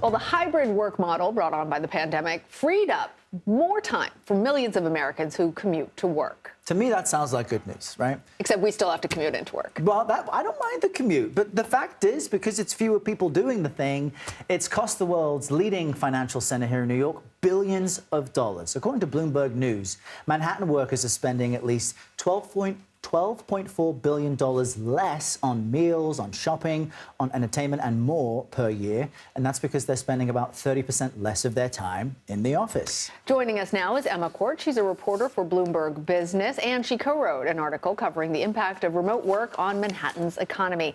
Well, the hybrid work model brought on by the pandemic freed up more time for millions of Americans who commute to work. To me, that sounds like good news, right? Except we still have to commute into work. Well, I don't mind the commute, but the fact is, because it's fewer people doing the thing, it's cost the world's leading financial center here in New York billions of dollars. According to Bloomberg News, Manhattan workers are spending at least $12.4 billion less on meals, on shopping, on entertainment and more per year. And that's because they're spending about 30% less of their time in the office. Joining us now is Emma Court. She's a reporter for Bloomberg Business, and she co-wrote an article covering the impact of remote work on Manhattan's economy.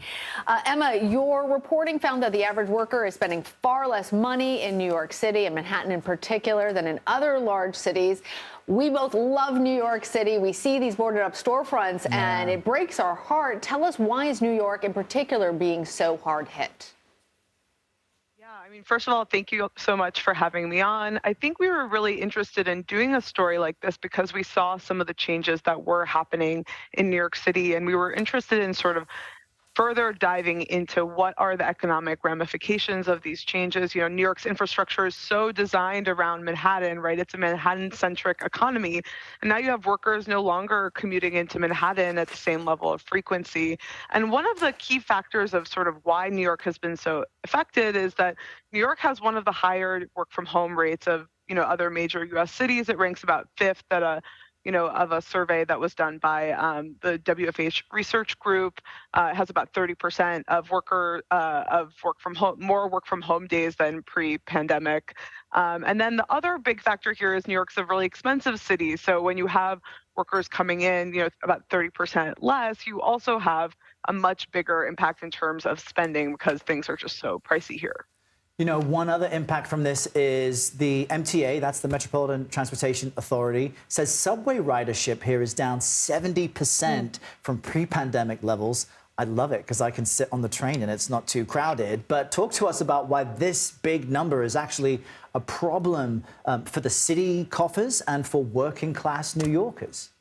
Emma, your reporting found that the average worker is spending far less money in New York City and Manhattan in particular than in other large cities. We both love New York City. We see these boarded up storefronts, and it breaks our heart. Tell us, why is New York in particular being so hard hit? Yeah, I mean, first of all, thank you so much for having me on. I think we were really interested in doing a story like this because we saw some of the changes that were happening in New York City, and we were interested in sort of further diving into what are the economic ramifications of these changes. You know, New York's infrastructure is so designed around Manhattan, right? It's a Manhattan-centric economy. And now you have workers no longer commuting into Manhattan at the same level of frequency. And one of the key factors of sort of why New York has been so affected is that New York has one of the higher work-from-home rates of, other major U.S. cities. It ranks about fifth at of a survey that was done by the WFH research group. It has about 30% of work from home, more work from home days than pre-pandemic. And then the other big factor here is New York's a really expensive city. So when you have workers coming in, about 30% less, you also have a much bigger impact in terms of spending because things are just so pricey here. One other impact from this is the MTA, that's the Metropolitan Transportation Authority, says subway ridership here is down 70% from pre-pandemic levels. I love it because I can sit on the train and it's not too crowded. But talk to us about why this big number is actually a problem for the city coffers and for working class New Yorkers.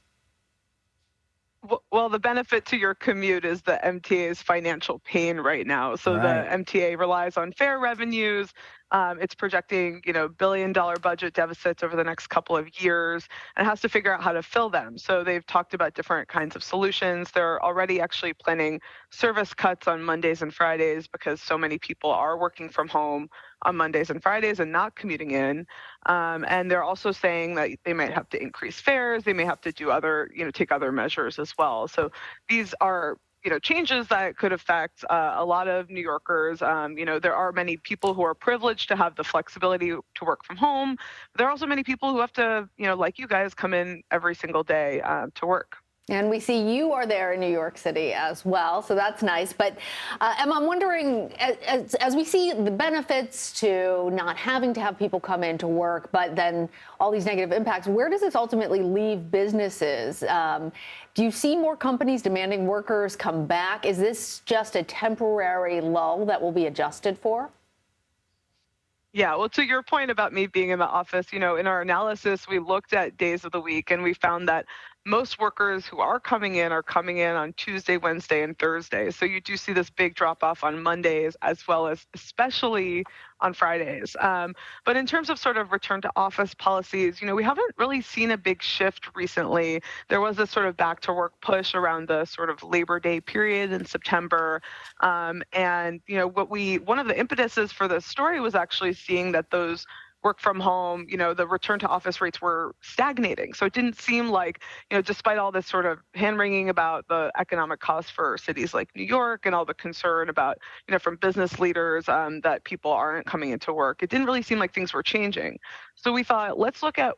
Well, the benefit to your commute is the MTA's financial pain right now. So the MTA relies on fare revenues. It's projecting, billion-dollar budget deficits over the next couple of years and has to figure out how to fill them. So they've talked about different kinds of solutions. They're already actually planning service cuts on Mondays and Fridays because so many people are working from home on Mondays and Fridays and not commuting in. And they're also saying that they might have to increase fares. They may have to do other, take other measures as well. So these are changes that could affect a lot of New Yorkers. There are many people who are privileged to have the flexibility to work from home. There are also many people who have to, like you guys, come in every single day to work. And we see you are there in New York City as well, so that's nice. But Emma, I'm wondering, as we see the benefits to not having to have people come in to work, but then all these negative impacts, where does this ultimately leave businesses? Do you see more companies demanding workers come back? Is this just a temporary lull that will be adjusted for? Yeah, well, to your point about me being in the office, in our analysis, we looked at days of the week and we found that most workers who are coming in on Tuesday, Wednesday, and Thursday. So you do see this big drop off on Mondays as well as especially on Fridays. But in terms of sort of return to office policies, we haven't really seen a big shift recently. There was this sort of back to work push around the sort of Labor Day period in September. And, one of the impetuses for this story was actually seeing that those work from home, the return to office rates were stagnating. So it didn't seem like, despite all this sort of hand-wringing about the economic costs for cities like New York and all the concern about, from business leaders that people aren't coming into work, it didn't really seem like things were changing. So we thought, let's look at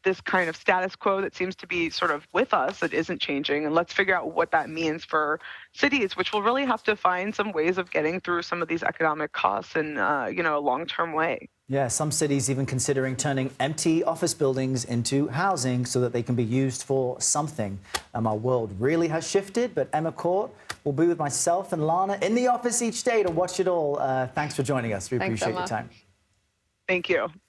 this kind of status quo that seems to be sort of with us that isn't changing, and let's figure out what that means for cities, which will really have to find some ways of getting through some of these economic costs in, a long-term way. Yeah, some cities even considering turning empty office buildings into housing so that they can be used for something. Our world really has shifted, but Emma Court will be with myself and Lana in the office each day to watch it all. Thanks for joining us. We appreciate your time. Thank you.